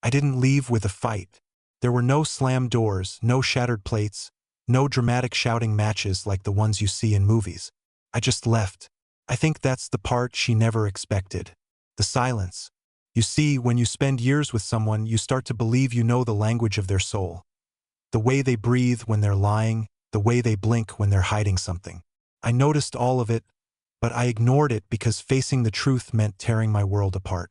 I didn't leave with a fight. There were no slammed doors, no shattered plates, no dramatic shouting matches like the ones you see in movies. I just left. I think that's the part she never expected. The silence. You see, when you spend years with someone, you start to believe you know the language of their soul. The way they breathe when they're lying, the way they blink when they're hiding something. I noticed all of it, but I ignored it because facing the truth meant tearing my world apart.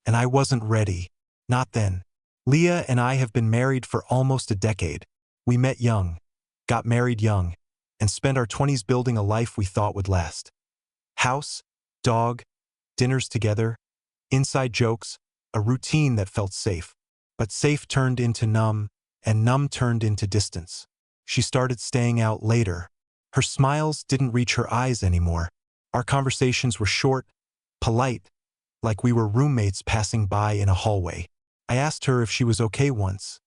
And I wasn't ready. Not then. Leah and I have been married for almost a decade. We met young, got married young, and spent our 20s building a life we thought would last. House, dog, dinners together, inside jokes, a routine that felt safe. But safe turned into numb, and numb turned into distance. She started staying out later. Her smiles didn't reach her eyes anymore. Our conversations were short, polite, like we were roommates passing by in a hallway. I asked her if she was okay once,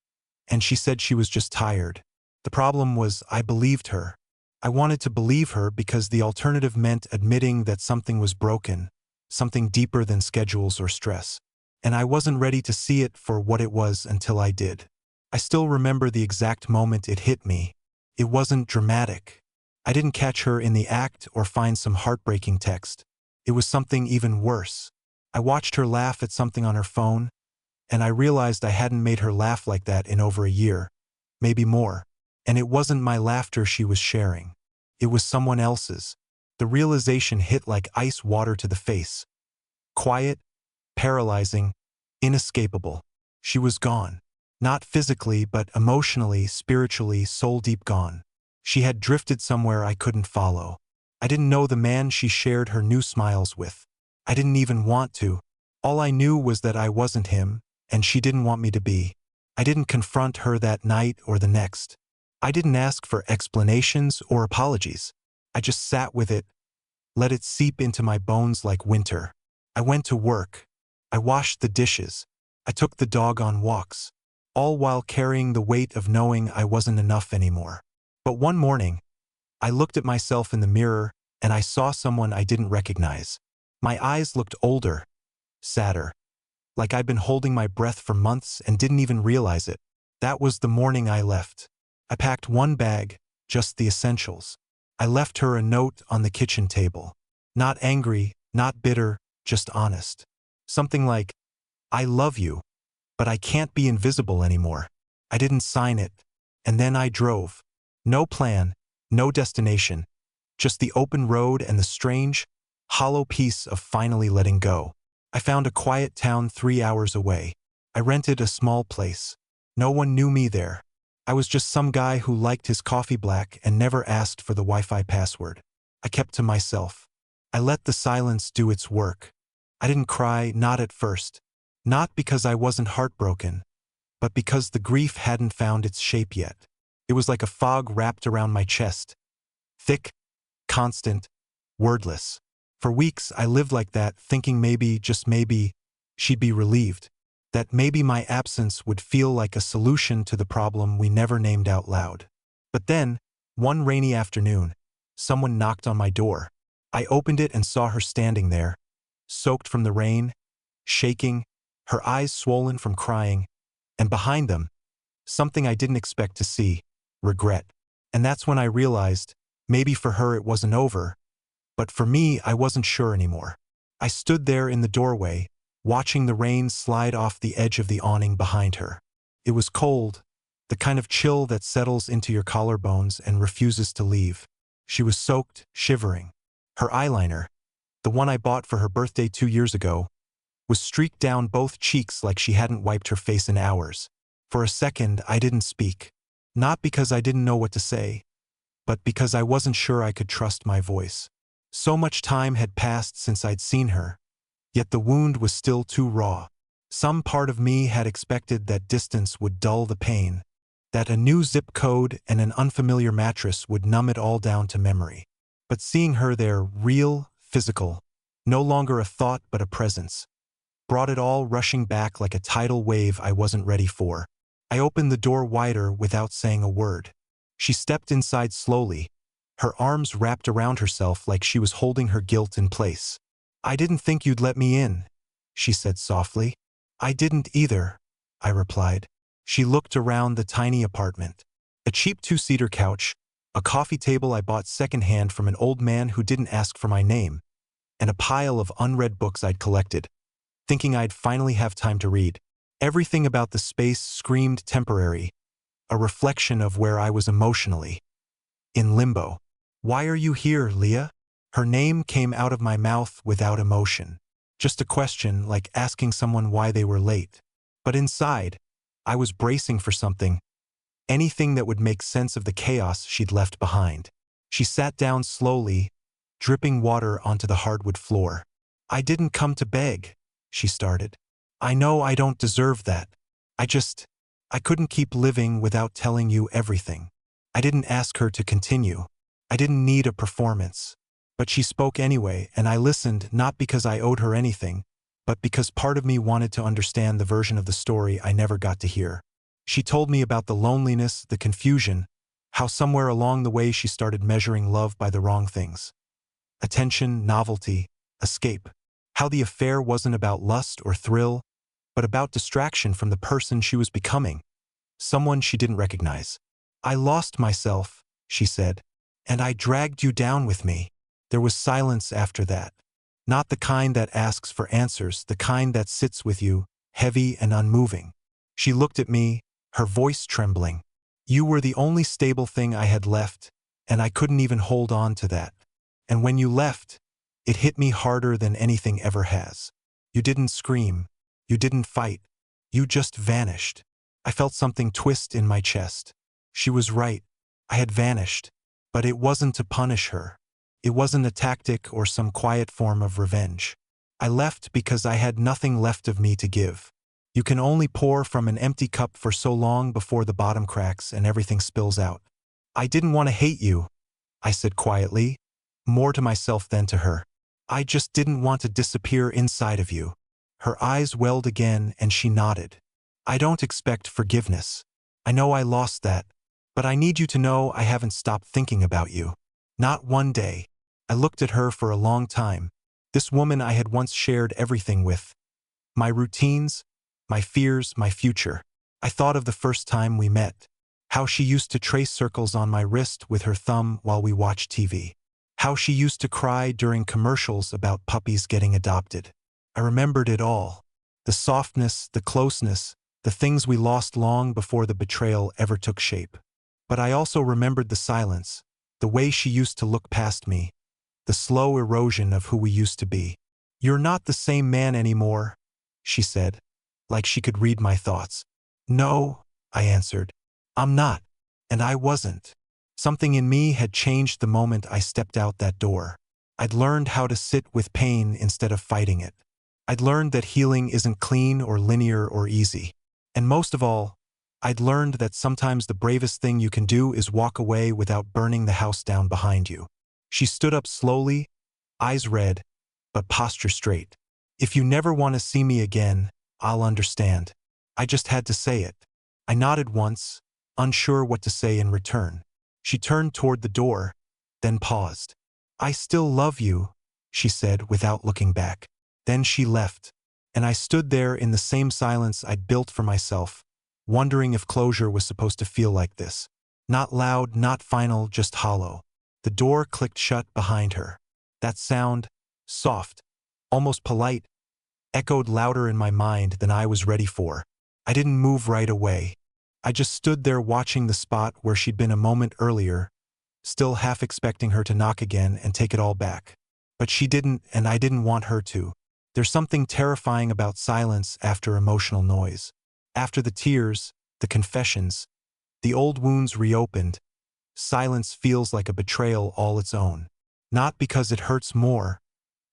and she said she was just tired. The problem was I believed her. I wanted to believe her because the alternative meant admitting that something was broken, something deeper than schedules or stress. And I wasn't ready to see it for what it was until I did. I still remember the exact moment it hit me. It wasn't dramatic. I didn't catch her in the act or find some heartbreaking text. It was something even worse. I watched her laugh at something on her phone, and I realized I hadn't made her laugh like that in over a year, maybe more. And it wasn't my laughter she was sharing. It was someone else's. The realization hit like ice water to the face. Quiet, paralyzing, inescapable. She was gone. Not physically, but emotionally, spiritually, soul-deep gone. She had drifted somewhere I couldn't follow. I didn't know the man she shared her new smiles with. I didn't even want to. All I knew was that I wasn't him, and she didn't want me to be. I didn't confront her that night or the next. I didn't ask for explanations or apologies. I just sat with it, let it seep into my bones like winter. I went to work. I washed the dishes. I took the dog on walks, all while carrying the weight of knowing I wasn't enough anymore. But one morning, I looked at myself in the mirror and I saw someone I didn't recognize. My eyes looked older, sadder, like I'd been holding my breath for months and didn't even realize it. That was the morning I left. I packed one bag, just the essentials. I left her a note on the kitchen table. Not angry, not bitter, just honest. Something like, "I love you, but I can't be invisible anymore." I didn't sign it, and then I drove. No plan, no destination, just the open road and the strange, hollow peace of finally letting go. I found a quiet town 3 hours away. I rented a small place. No one knew me there. I was just some guy who liked his coffee black and never asked for the Wi-Fi password. I kept to myself. I let the silence do its work. I didn't cry, not at first. Not because I wasn't heartbroken, but because the grief hadn't found its shape yet. It was like a fog wrapped around my chest. Thick, constant, wordless. For weeks I lived like that, thinking maybe, just maybe, she'd be relieved. That maybe my absence would feel like a solution to the problem we never named out loud. But then, one rainy afternoon, someone knocked on my door. I opened it and saw her standing there, soaked from the rain, shaking, her eyes swollen from crying, and behind them, something I didn't expect to see, regret. And that's when I realized, maybe for her it wasn't over, but for me I wasn't sure anymore. I stood there in the doorway, watching the rain slide off the edge of the awning behind her. It was cold, the kind of chill that settles into your collarbones and refuses to leave. She was soaked, shivering. Her eyeliner, the one I bought for her birthday 2 years ago, was streaked down both cheeks like she hadn't wiped her face in hours. For a second, I didn't speak. Not because I didn't know what to say, but because I wasn't sure I could trust my voice. So much time had passed since I'd seen her, yet the wound was still too raw. Some part of me had expected that distance would dull the pain, that a new zip code and an unfamiliar mattress would numb it all down to memory. But seeing her there, real, physical, no longer a thought but a presence, brought it all rushing back like a tidal wave I wasn't ready for. I opened the door wider without saying a word. She stepped inside slowly, her arms wrapped around herself like she was holding her guilt in place. "I didn't think you'd let me in," she said softly. "I didn't either." I replied. She looked around the tiny apartment. A cheap two-seater couch, a coffee table I bought secondhand from an old man who didn't ask for my name, and a pile of unread books I'd collected, thinking I'd finally have time to read. Everything about the space screamed temporary, a reflection of where I was emotionally. In limbo. "Why are you here, Leah?" Her name came out of my mouth without emotion. Just a question, like asking someone why they were late. But inside, I was bracing for something, anything that would make sense of the chaos she'd left behind. She sat down slowly, dripping water onto the hardwood floor. "I didn't come to beg," she started. "I know I don't deserve that. I couldn't keep living without telling you everything." I didn't ask her to continue. I didn't need a performance. But she spoke anyway, and I listened not because I owed her anything, but because part of me wanted to understand the version of the story I never got to hear. She told me about the loneliness, the confusion, how somewhere along the way she started measuring love by the wrong things. Attention, novelty, escape. How the affair wasn't about lust or thrill, but about distraction from the person she was becoming, someone she didn't recognize. "I lost myself," she said, "and I dragged you down with me." There was silence after that. Not the kind that asks for answers, the kind that sits with you, heavy and unmoving. She looked at me, her voice trembling. "You were the only stable thing I had left, and I couldn't even hold on to that. And when you left, it hit me harder than anything ever has. You didn't scream. You didn't fight. You just vanished." I felt something twist in my chest. She was right. I had vanished. But it wasn't to punish her. It wasn't a tactic or some quiet form of revenge. I left because I had nothing left of me to give. You can only pour from an empty cup for so long before the bottom cracks and everything spills out. "I didn't want to hate you," I said quietly, more to myself than to her. "I just didn't want to disappear inside of you." Her eyes welled again and she nodded. "I don't expect forgiveness. I know I lost that. But I need you to know I haven't stopped thinking about you. Not one day." I looked at her for a long time. This woman I had once shared everything with. My routines, my fears, my future. I thought of the first time we met. How she used to trace circles on my wrist with her thumb while we watched TV. How she used to cry during commercials about puppies getting adopted. I remembered it all. The softness, the closeness, the things we lost long before the betrayal ever took shape. But I also remembered the silence, the way she used to look past me, the slow erosion of who we used to be. "You're not the same man anymore," she said, like she could read my thoughts. "No," I answered. "I'm not." And I wasn't. Something in me had changed the moment I stepped out that door. I'd learned how to sit with pain instead of fighting it. I'd learned that healing isn't clean or linear or easy. And most of all, I'd learned that sometimes the bravest thing you can do is walk away without burning the house down behind you. She stood up slowly, eyes red, but posture straight. "If you never want to see me again, I'll understand." I just had to say it. I nodded once, unsure what to say in return. She turned toward the door, then paused. "I still love you," she said without looking back. Then she left, and I stood there in the same silence I'd built for myself, wondering if closure was supposed to feel like this. Not loud, not final, just hollow. The door clicked shut behind her. That sound, soft, almost polite, echoed louder in my mind than I was ready for. I didn't move right away. I just stood there watching the spot where she'd been a moment earlier, still half expecting her to knock again and take it all back. But she didn't, and I didn't want her to. There's something terrifying about silence after emotional noise. After the tears, the confessions, the old wounds reopened, silence feels like a betrayal all its own. Not because it hurts more,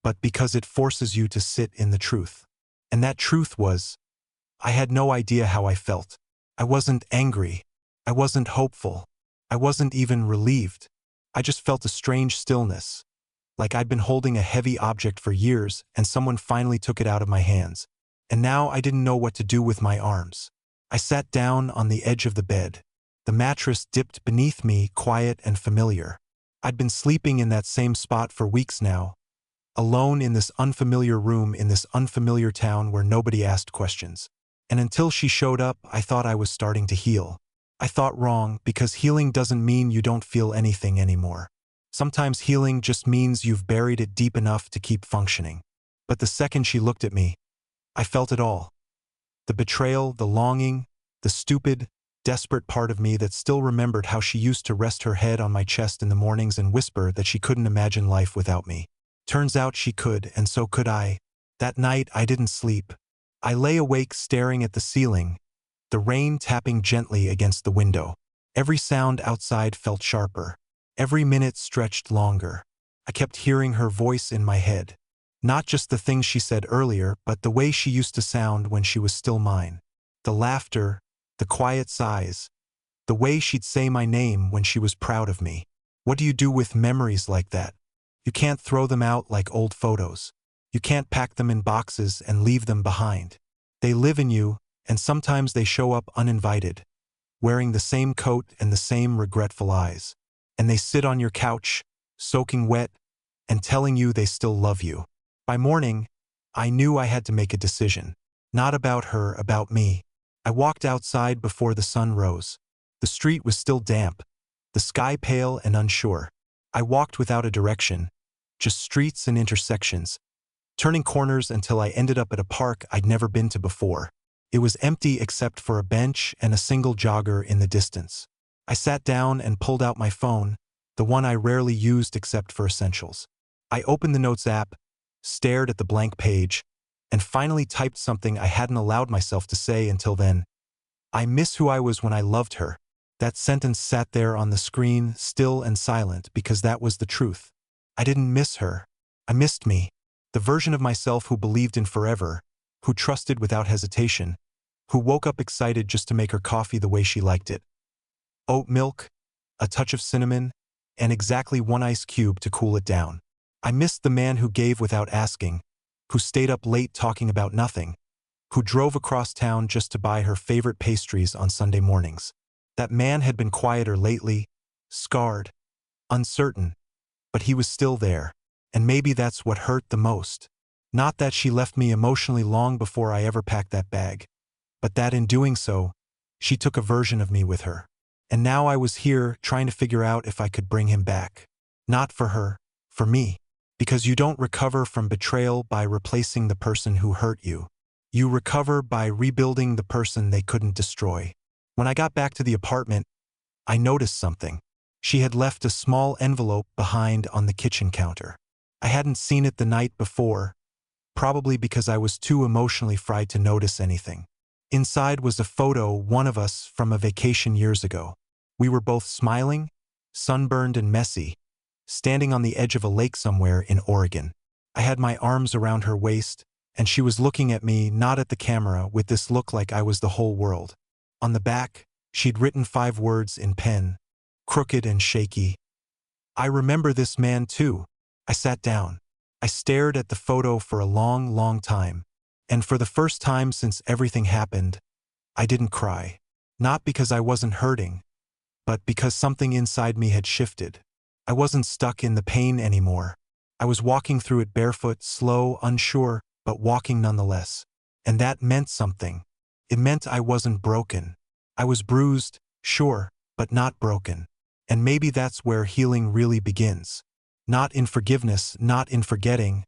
but because it forces you to sit in the truth. And that truth was, I had no idea how I felt. I wasn't angry. I wasn't hopeful. I wasn't even relieved. I just felt a strange stillness, like I'd been holding a heavy object for years and someone finally took it out of my hands. And now I didn't know what to do with my arms. I sat down on the edge of the bed. The mattress dipped beneath me, quiet and familiar. I'd been sleeping in that same spot for weeks now, alone in this unfamiliar room in this unfamiliar town where nobody asked questions. And until she showed up, I thought I was starting to heal. I thought wrong, because healing doesn't mean you don't feel anything anymore. Sometimes healing just means you've buried it deep enough to keep functioning. But the second she looked at me, I felt it all. The betrayal, the longing, the stupid, desperate part of me that still remembered how she used to rest her head on my chest in the mornings and whisper that she couldn't imagine life without me. Turns out she could, and so could I. That night, I didn't sleep. I lay awake staring at the ceiling, the rain tapping gently against the window. Every sound outside felt sharper. Every minute stretched longer. I kept hearing her voice in my head. Not just the things she said earlier, but the way she used to sound when she was still mine. The laughter, the quiet sighs, the way she'd say my name when she was proud of me. What do you do with memories like that? You can't throw them out like old photos. You can't pack them in boxes and leave them behind. They live in you, and sometimes they show up uninvited, wearing the same coat and the same regretful eyes. And they sit on your couch, soaking wet, and telling you they still love you. By morning, I knew I had to make a decision. Not about her, about me. I walked outside before the sun rose. The street was still damp, the sky pale and unsure. I walked without a direction, just streets and intersections, turning corners until I ended up at a park I'd never been to before. It was empty except for a bench and a single jogger in the distance. I sat down and pulled out my phone, the one I rarely used except for essentials. I opened the Notes app, stared at the blank page, and finally typed something I hadn't allowed myself to say until then. I miss who I was when I loved her. That sentence sat there on the screen, still and silent, because that was the truth. I didn't miss her. I missed me. The version of myself who believed in forever, who trusted without hesitation, who woke up excited just to make her coffee the way she liked it. Oat milk, a touch of cinnamon, and exactly one ice cube to cool it down. I missed the man who gave without asking, who stayed up late talking about nothing, who drove across town just to buy her favorite pastries on Sunday mornings. That man had been quieter lately, scarred, uncertain, but he was still there, and maybe that's what hurt the most. Not that she left me emotionally long before I ever packed that bag, but that in doing so, she took a version of me with her. And now I was here trying to figure out if I could bring him back. Not for her, for me. Because you don't recover from betrayal by replacing the person who hurt you. You recover by rebuilding the person they couldn't destroy. When I got back to the apartment, I noticed something. She had left a small envelope behind on the kitchen counter. I hadn't seen it the night before, probably because I was too emotionally fried to notice anything. Inside was a photo, one of us from a vacation years ago. We were both smiling, sunburned and messy, standing on the edge of a lake somewhere in Oregon. I had my arms around her waist, and she was looking at me, not at the camera, with this look like I was the whole world. On the back, she'd written 5 words in pen, crooked and shaky. I remember this man too. I sat down. I stared at the photo for a long, long time. And for the first time since everything happened, I didn't cry. Not because I wasn't hurting, but because something inside me had shifted. I wasn't stuck in the pain anymore. I was walking through it barefoot, slow, unsure, but walking nonetheless. And that meant something. It meant I wasn't broken. I was bruised, sure, but not broken. And maybe that's where healing really begins. Not in forgiveness, not in forgetting,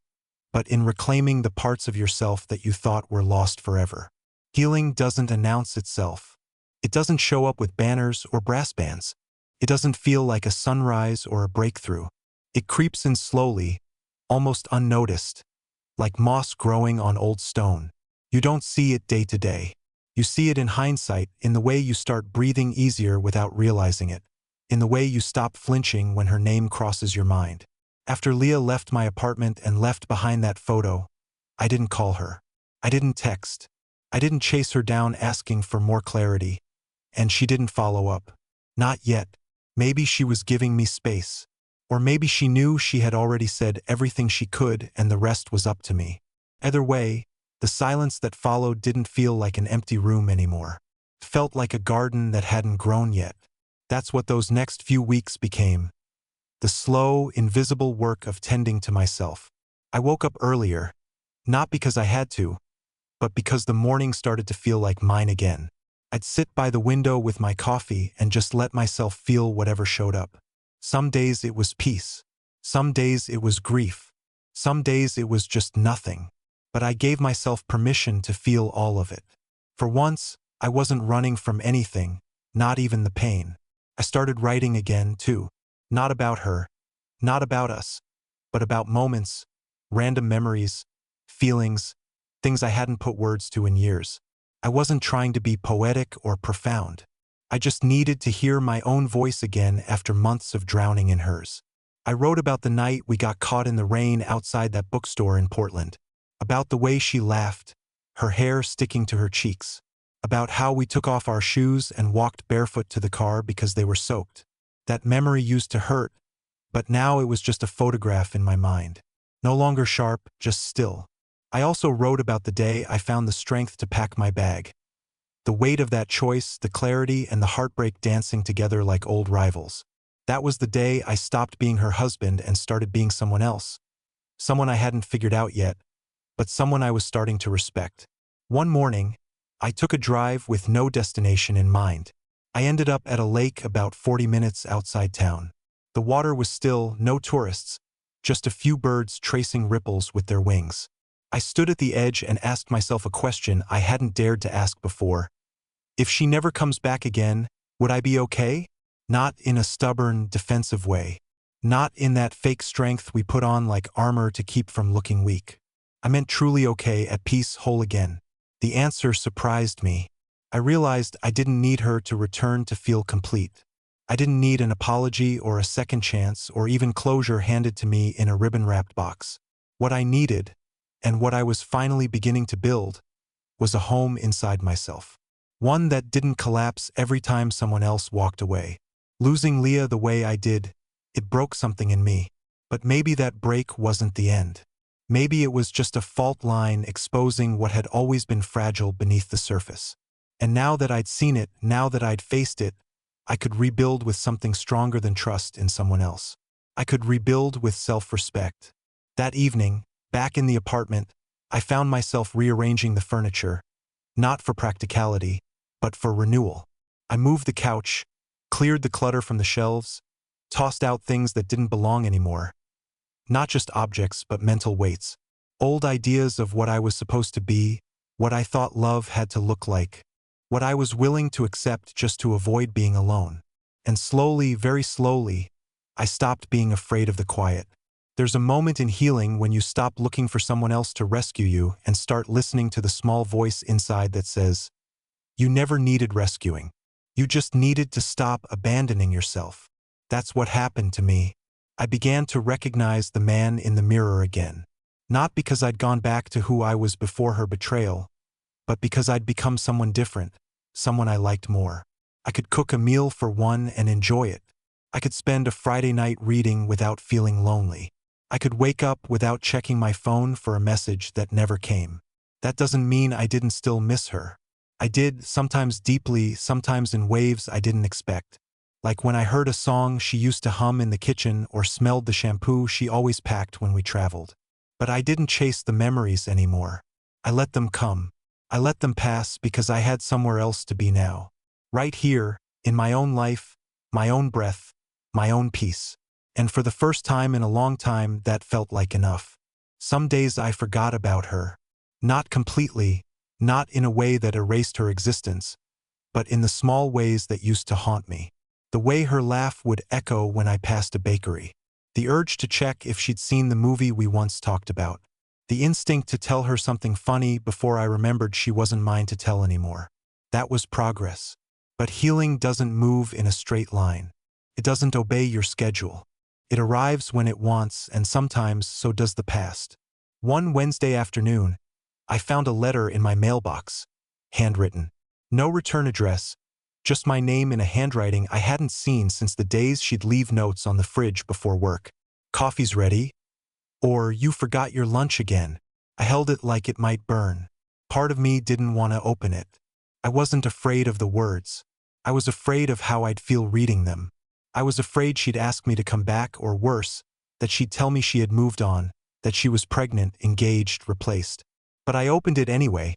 but in reclaiming the parts of yourself that you thought were lost forever. Healing doesn't announce itself. It doesn't show up with banners or brass bands. It doesn't feel like a sunrise or a breakthrough. It creeps in slowly, almost unnoticed, like moss growing on old stone. You don't see it day to day. You see it in hindsight, in the way you start breathing easier without realizing it, in the way you stop flinching when her name crosses your mind. After Leah left my apartment and left behind that photo, I didn't call her. I didn't text. I didn't chase her down asking for more clarity. And she didn't follow up. Not yet. Maybe she was giving me space. Or maybe she knew she had already said everything she could and the rest was up to me. Either way, the silence that followed didn't feel like an empty room anymore. It felt like a garden that hadn't grown yet. That's what those next few weeks became. The slow, invisible work of tending to myself. I woke up earlier, not because I had to, but because the morning started to feel like mine again. I'd sit by the window with my coffee and just let myself feel whatever showed up. Some days it was peace. Some days it was grief. Some days it was just nothing. But I gave myself permission to feel all of it. For once, I wasn't running from anything, not even the pain. I started writing again, too. Not about her, not about us, but about moments, random memories, feelings, things I hadn't put words to in years. I wasn't trying to be poetic or profound. I just needed to hear my own voice again after months of drowning in hers. I wrote about the night we got caught in the rain outside that bookstore in Portland, about the way she laughed, her hair sticking to her cheeks, about how we took off our shoes and walked barefoot to the car because they were soaked. That memory used to hurt, but now it was just a photograph in my mind. No longer sharp, just still. I also wrote about the day I found the strength to pack my bag. The weight of that choice, the clarity, and the heartbreak dancing together like old rivals. That was the day I stopped being her husband and started being someone else. Someone I hadn't figured out yet, but someone I was starting to respect. One morning, I took a drive with no destination in mind. I ended up at a lake about 40 minutes outside town. The water was still, no tourists, just a few birds tracing ripples with their wings. I stood at the edge and asked myself a question I hadn't dared to ask before. If she never comes back again, would I be okay? Not in a stubborn, defensive way. Not in that fake strength we put on like armor to keep from looking weak. I meant truly okay, at peace, whole again. The answer surprised me. I realized I didn't need her to return to feel complete. I didn't need an apology or a second chance or even closure handed to me in a ribbon-wrapped box. What I needed, and what I was finally beginning to build, was a home inside myself. One that didn't collapse every time someone else walked away. Losing Leah the way I did, it broke something in me. But maybe that break wasn't the end. Maybe it was just a fault line exposing what had always been fragile beneath the surface. And now that I'd seen it, now that I'd faced it, I could rebuild with something stronger than trust in someone else. I could rebuild with self-respect. That evening, back in the apartment, I found myself rearranging the furniture, not for practicality, but for renewal. I moved the couch, cleared the clutter from the shelves, tossed out things that didn't belong anymore. Not just objects, but mental weights. Old ideas of what I was supposed to be, what I thought love had to look like, what I was willing to accept just to avoid being alone. And slowly, very slowly, I stopped being afraid of the quiet. There's a moment in healing when you stop looking for someone else to rescue you and start listening to the small voice inside that says, you never needed rescuing. You just needed to stop abandoning yourself. That's what happened to me. I began to recognize the man in the mirror again. Not because I'd gone back to who I was before her betrayal, but because I'd become someone different, someone I liked more. I could cook a meal for one and enjoy it. I could spend a Friday night reading without feeling lonely. I could wake up without checking my phone for a message that never came. That doesn't mean I didn't still miss her. I did, sometimes deeply, sometimes in waves I didn't expect. Like when I heard a song she used to hum in the kitchen or smelled the shampoo she always packed when we traveled. But I didn't chase the memories anymore. I let them come. I let them pass because I had somewhere else to be now. Right here, in my own life, my own breath, my own peace. And for the first time in a long time, that felt like enough. Some days I forgot about her. Not completely, not in a way that erased her existence, but in the small ways that used to haunt me. The way her laugh would echo when I passed a bakery. The urge to check if she'd seen the movie we once talked about. The instinct to tell her something funny before I remembered she wasn't mine to tell anymore. That was progress. But healing doesn't move in a straight line. It doesn't obey your schedule. It arrives when it wants, and sometimes so does the past. One Wednesday afternoon, I found a letter in my mailbox. Handwritten. No return address, just my name in a handwriting I hadn't seen since the days she'd leave notes on the fridge before work. Coffee's ready? Or you forgot your lunch again. I held it like it might burn. Part of me didn't want to open it. I wasn't afraid of the words. I was afraid of how I'd feel reading them. I was afraid she'd ask me to come back, or worse, that she'd tell me she had moved on, that she was pregnant, engaged, replaced. But I opened it anyway,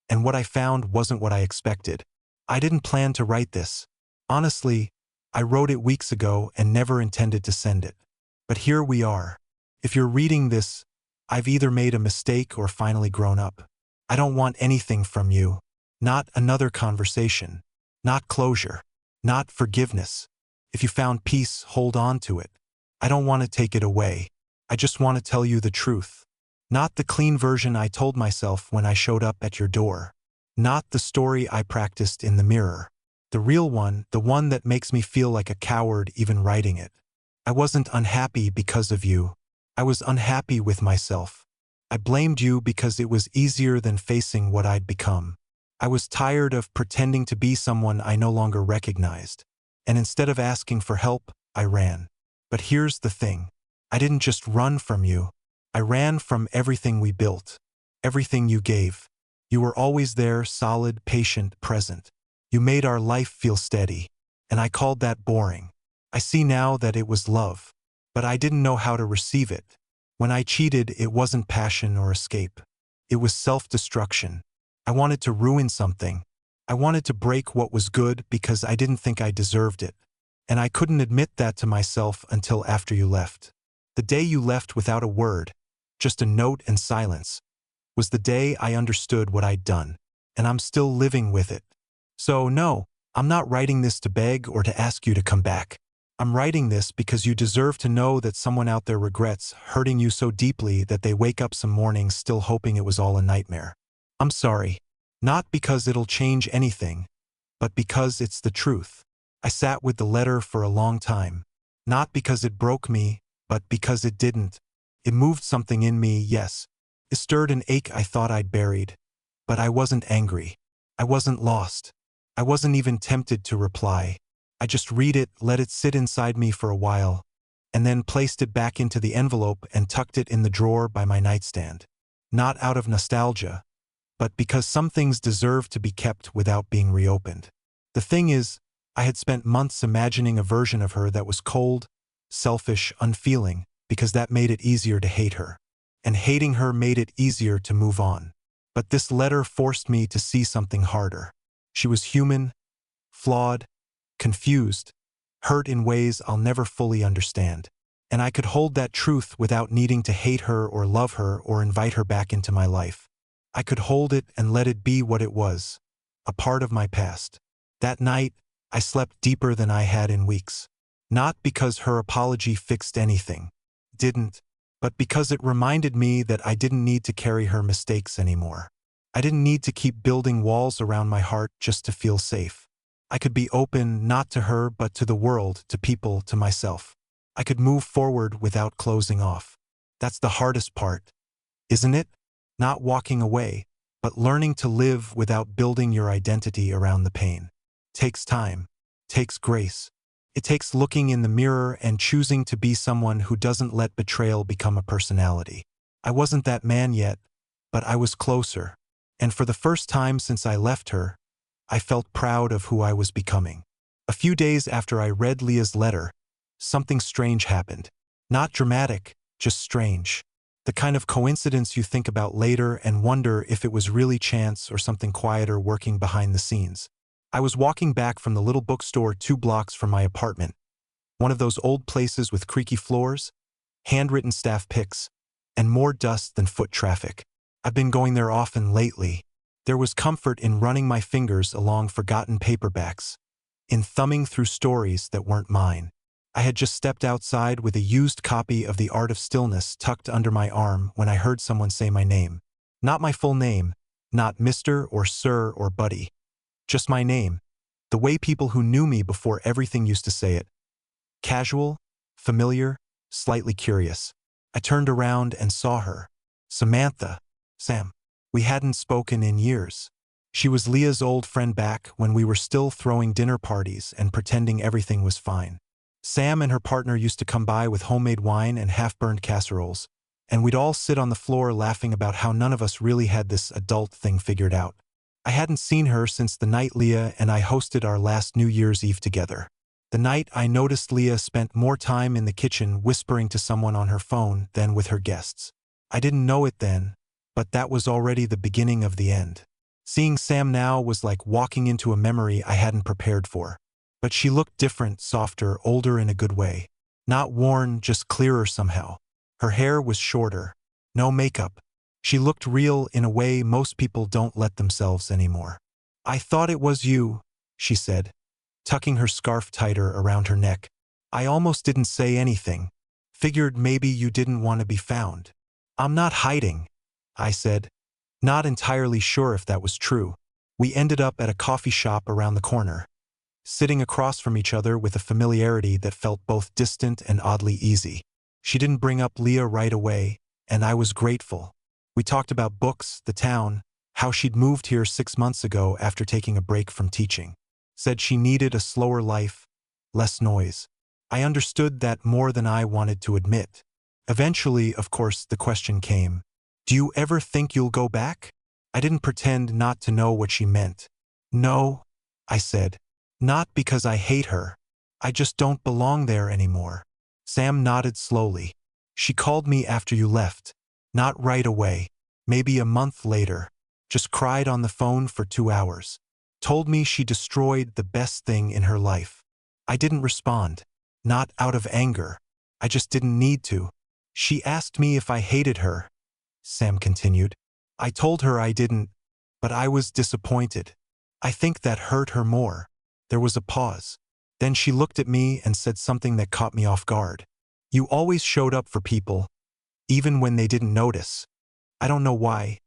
and what I found wasn't what I expected. I didn't plan to write this. Honestly, I wrote it weeks ago and never intended to send it. But here we are. If you're reading this, I've either made a mistake or finally grown up. I don't want anything from you. Not another conversation. Not closure. Not forgiveness. If you found peace, hold on to it. I don't want to take it away. I just want to tell you the truth. Not the clean version I told myself when I showed up at your door. Not the story I practiced in the mirror. The real one, the one that makes me feel like a coward even writing it. I wasn't unhappy because of you. I was unhappy with myself. I blamed you because it was easier than facing what I'd become. I was tired of pretending to be someone I no longer recognized. And instead of asking for help, I ran. But here's the thing. I didn't just run from you. I ran from everything we built. Everything you gave. You were always there, solid, patient, present. You made our life feel steady. And I called that boring. I see now that it was love. But I didn't know how to receive it. When I cheated, it wasn't passion or escape. It was self-destruction. I wanted to ruin something. I wanted to break what was good because I didn't think I deserved it. And I couldn't admit that to myself until after you left. The day you left without a word, just a note and silence, was the day I understood what I'd done. And I'm still living with it. So no, I'm not writing this to beg or to ask you to come back. I'm writing this because you deserve to know that someone out there regrets hurting you so deeply that they wake up some mornings still hoping it was all a nightmare. I'm sorry. Not because it'll change anything, but because it's the truth. I sat with the letter for a long time. Not because it broke me, but because it didn't. It moved something in me, yes. It stirred an ache I thought I'd buried. But I wasn't angry. I wasn't lost. I wasn't even tempted to reply. I just read it, let it sit inside me for a while, and then placed it back into the envelope and tucked it in the drawer by my nightstand. Not out of nostalgia, but because some things deserve to be kept without being reopened. The thing is, I had spent months imagining a version of her that was cold, selfish, unfeeling, because that made it easier to hate her. And hating her made it easier to move on. But this letter forced me to see something harder. She was human, flawed, confused, hurt in ways I'll never fully understand. And I could hold that truth without needing to hate her or love her or invite her back into my life. I could hold it and let it be what it was, a part of my past. That night, I slept deeper than I had in weeks. Not because her apology fixed anything. Didn't. But because it reminded me that I didn't need to carry her mistakes anymore. I didn't need to keep building walls around my heart just to feel safe. I could be open not to her but to the world, to people, to myself. I could move forward without closing off. That's the hardest part, isn't it? Not walking away, but learning to live without building your identity around the pain. Takes time. Takes grace. It takes looking in the mirror and choosing to be someone who doesn't let betrayal become a personality. I wasn't that man yet, but I was closer. And for the first time since I left her, I felt proud of who I was becoming. A few days after I read Leah's letter, something strange happened. Not dramatic, just strange. The kind of coincidence you think about later and wonder if it was really chance or something quieter working behind the scenes. I was walking back from the little bookstore 2 blocks from my apartment, one of those old places with creaky floors, handwritten staff pics, and more dust than foot traffic. I've been going there often lately. There was comfort in running my fingers along forgotten paperbacks, in thumbing through stories that weren't mine. I had just stepped outside with a used copy of The Art of Stillness tucked under my arm when I heard someone say my name. Not my full name, not Mr. or Sir or Buddy. Just my name, the way people who knew me before everything used to say it. Casual, familiar, slightly curious. I turned around and saw her. Samantha. Sam. We hadn't spoken in years. She was Leah's old friend back when we were still throwing dinner parties and pretending everything was fine. Sam and her partner used to come by with homemade wine and half-burned casseroles, and we'd all sit on the floor laughing about how none of us really had this adult thing figured out. I hadn't seen her since the night Leah and I hosted our last New Year's Eve together. The night I noticed Leah spent more time in the kitchen whispering to someone on her phone than with her guests. I didn't know it then, but that was already the beginning of the end. Seeing Sam now was like walking into a memory I hadn't prepared for. But she looked different, softer, older in a good way. Not worn, just clearer somehow. Her hair was shorter. No makeup. She looked real in a way most people don't let themselves anymore. "I thought it was you," she said, tucking her scarf tighter around her neck. "I almost didn't say anything. Figured maybe you didn't want to be found." "I'm not hiding," I said, not entirely sure if that was true. We ended up at a coffee shop around the corner, sitting across from each other with a familiarity that felt both distant and oddly easy. She didn't bring up Leah right away, and I was grateful. We talked about books, the town, how she'd moved here 6 months ago after taking a break from teaching. Said she needed a slower life, less noise. I understood that more than I wanted to admit. Eventually, of course, the question came, "Do you ever think you'll go back?" I didn't pretend not to know what she meant. "No," I said. "Not because I hate her. I just don't belong there anymore." Sam nodded slowly. "She called me after you left. Not right away. Maybe a month later. Just cried on the phone for 2 hours. Told me she destroyed the best thing in her life. I didn't respond. Not out of anger. I just didn't need to. She asked me if I hated her," Sam continued. "I told her I didn't, but I was disappointed. I think that hurt her more." There was a pause. Then she looked at me and said something that caught me off guard. "You always showed up for people, even when they didn't notice." I don't know why,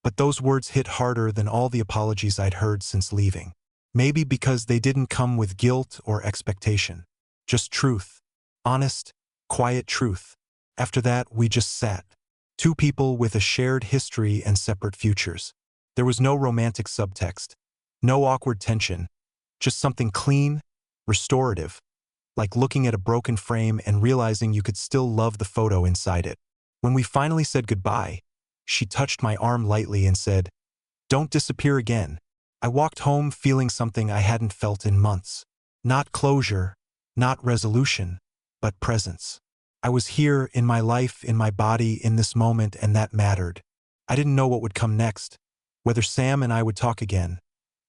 but those words hit harder than all the apologies I'd heard since leaving. Maybe because they didn't come with guilt or expectation. Just truth. Honest, quiet truth. After that, we just sat. Two people with a shared history and separate futures. There was no romantic subtext. No awkward tension. Just something clean, restorative. Like looking at a broken frame and realizing you could still love the photo inside it. When we finally said goodbye, she touched my arm lightly and said, "Don't disappear again." I walked home feeling something I hadn't felt in months. Not closure, not resolution, but presence. I was here in my life, in my body, in this moment, and that mattered. I didn't know what would come next, whether Sam and I would talk again,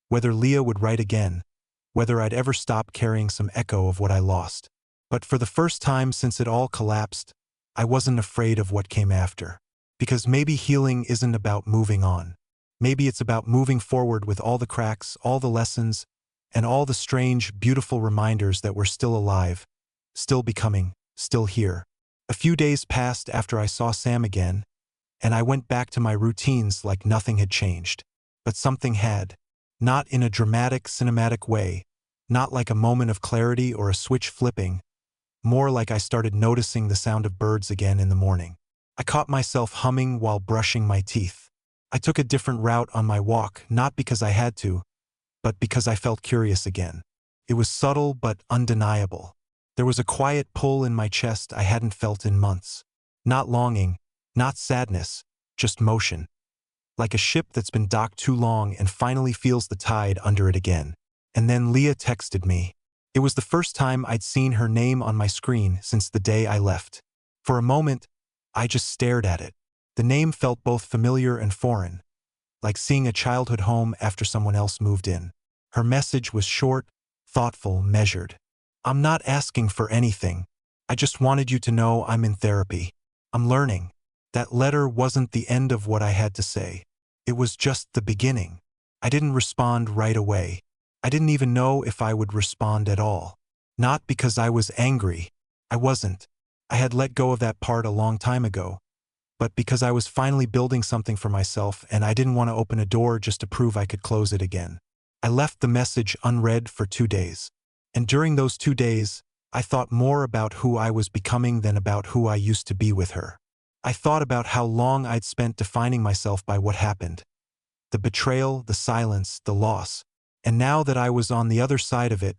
whether Leah would write again, whether I'd ever stop carrying some echo of what I lost. But for the first time since it all collapsed, I wasn't afraid of what came after. Because maybe healing isn't about moving on. Maybe it's about moving forward with all the cracks, all the lessons, and all the strange, beautiful reminders that we're still alive, still becoming, still here. A few days passed after I saw Sam again, and I went back to my routines like nothing had changed. But something had. Not in a dramatic, cinematic way, not like a moment of clarity or a switch flipping, more like I started noticing the sound of birds again in the morning. I caught myself humming while brushing my teeth. I took a different route on my walk, not because I had to, but because I felt curious again. It was subtle but undeniable. There was a quiet pull in my chest I hadn't felt in months. Not longing, not sadness, just motion. Like a ship that's been docked too long and finally feels the tide under it again. And then Leah texted me. It was the first time I'd seen her name on my screen since the day I left. For a moment, I just stared at it. The name felt both familiar and foreign, like seeing a childhood home after someone else moved in. Her message was short, thoughtful, measured. "I'm not asking for anything. I just wanted you to know I'm in therapy. I'm learning." That letter wasn't the end of what I had to say. It was just the beginning. I didn't respond right away. I didn't even know if I would respond at all. Not because I was angry. I wasn't. I had let go of that part a long time ago. But because I was finally building something for myself and I didn't want to open a door just to prove I could close it again. I left the message unread for 2 days. And during those 2 days, I thought more about who I was becoming than about who I used to be with her. I thought about how long I'd spent defining myself by what happened. The betrayal, the silence, the loss. And now that I was on the other side of it,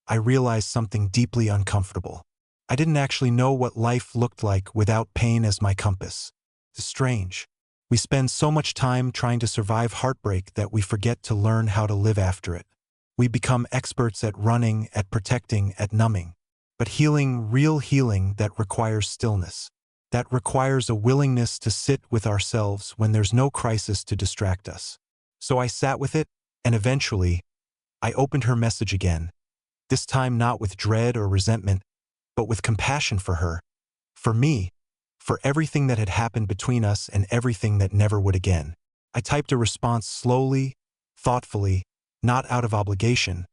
I realized something deeply uncomfortable. I didn't actually know what life looked like without pain as my compass. It's strange. We spend so much time trying to survive heartbreak that we forget to learn how to live after it. We become experts at running, at protecting, at numbing. But healing, real healing, that requires stillness. That requires a willingness to sit with ourselves when there's no crisis to distract us. So I sat with it, and eventually, I opened her message again. This time not with dread or resentment, but with compassion for her, for me, for everything that had happened between us and everything that never would again. I typed a response slowly, thoughtfully, not out of obligation,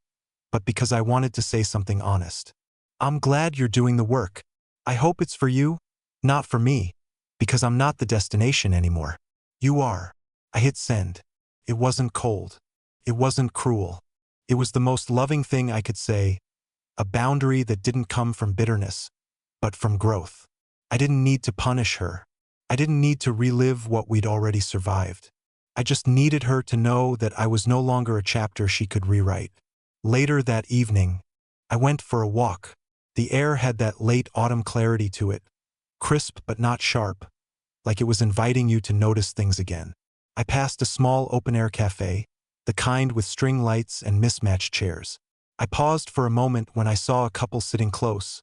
but because I wanted to say something honest. I'm glad you're doing the work. I hope it's for you, not for me, because I'm not the destination anymore. You are. I hit send. It wasn't cold. It wasn't cruel. It was the most loving thing I could say, a boundary that didn't come from bitterness, but from growth. I didn't need to punish her. I didn't need to relive what we'd already survived. I just needed her to know that I was no longer a chapter she could rewrite. Later that evening, I went for a walk. The air had that late autumn clarity to it, crisp but not sharp, like it was inviting you to notice things again. I passed a small open-air cafe, the kind with string lights and mismatched chairs. I paused for a moment when I saw a couple sitting close,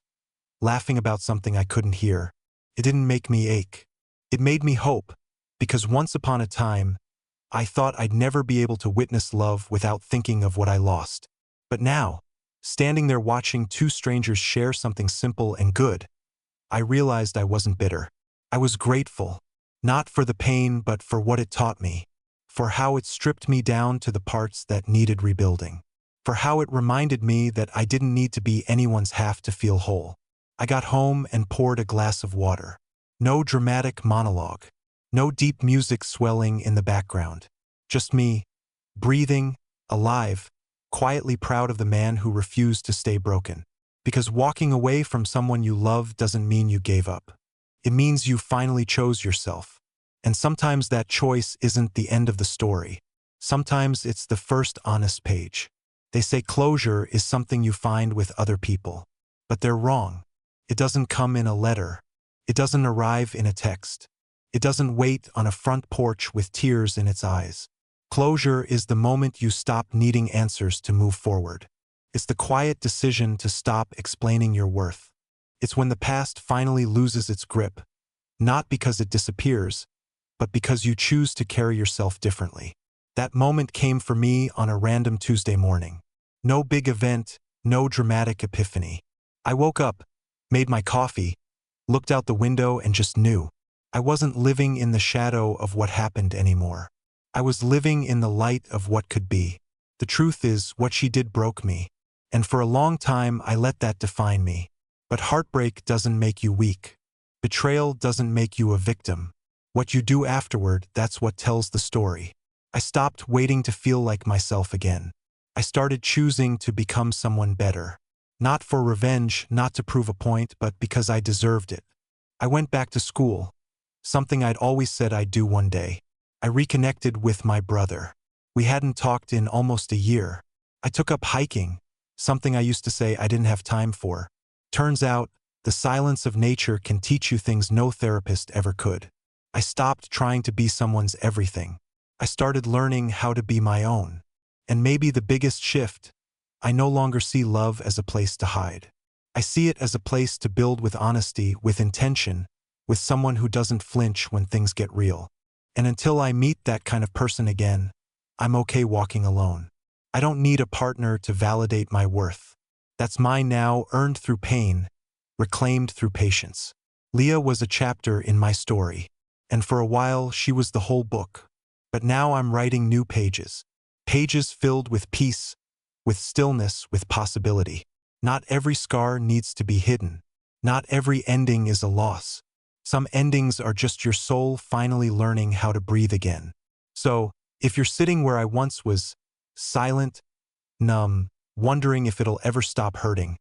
laughing about something I couldn't hear. It didn't make me ache. It made me hope, because once upon a time, I thought I'd never be able to witness love without thinking of what I lost. But now, standing there watching two strangers share something simple and good, I realized I wasn't bitter. I was grateful, not for the pain but for what it taught me, for how it stripped me down to the parts that needed rebuilding, for how it reminded me that I didn't need to be anyone's half to feel whole. I got home and poured a glass of water. No dramatic monologue. No deep music swelling in the background. Just me, breathing, alive, quietly proud of the man who refused to stay broken. Because walking away from someone you love doesn't mean you gave up. It means you finally chose yourself. And sometimes that choice isn't the end of the story. Sometimes it's the first honest page. They say closure is something you find with other people. But they're wrong. It doesn't come in a letter. It doesn't arrive in a text. It doesn't wait on a front porch with tears in its eyes. Closure is the moment you stop needing answers to move forward. It's the quiet decision to stop explaining your worth. It's when the past finally loses its grip, not because it disappears, but because you choose to carry yourself differently. That moment came for me on a random Tuesday morning. No big event, no dramatic epiphany. I woke up, made my coffee, looked out the window and just knew. I wasn't living in the shadow of what happened anymore. I was living in the light of what could be. The truth is, what she did broke me. And for a long time, I let that define me. But heartbreak doesn't make you weak. Betrayal doesn't make you a victim. What you do afterward, that's what tells the story. I stopped waiting to feel like myself again. I started choosing to become someone better. Not for revenge, not to prove a point, but because I deserved it. I went back to school. Something I'd always said I'd do one day. I reconnected with my brother. We hadn't talked in almost a year. I took up hiking, something I used to say I didn't have time for. Turns out, the silence of nature can teach you things no therapist ever could. I stopped trying to be someone's everything. I started learning how to be my own. And maybe the biggest shift, I no longer see love as a place to hide. I see it as a place to build with honesty, with intention, with someone who doesn't flinch when things get real. And until I meet that kind of person again, I'm okay walking alone. I don't need a partner to validate my worth. That's mine now, earned through pain, reclaimed through patience. Leah was a chapter in my story, and for a while she was the whole book. But now I'm writing new pages. Pages filled with peace, with stillness, with possibility. Not every scar needs to be hidden. Not every ending is a loss. Some endings are just your soul finally learning how to breathe again. So, if you're sitting where I once was, silent, numb, wondering if it'll ever stop hurting,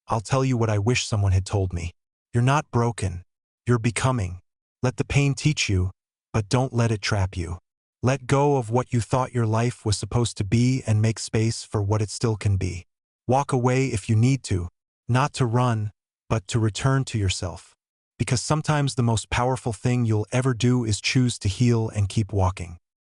I'll tell you what I wish someone had told me. You're not broken. You're becoming. Let the pain teach you, but don't let it trap you. Let go of what you thought your life was supposed to be and make space for what it still can be. Walk away if you need to, not to run, but to return to yourself. Because sometimes the most powerful thing you'll ever do is choose to heal and keep walking.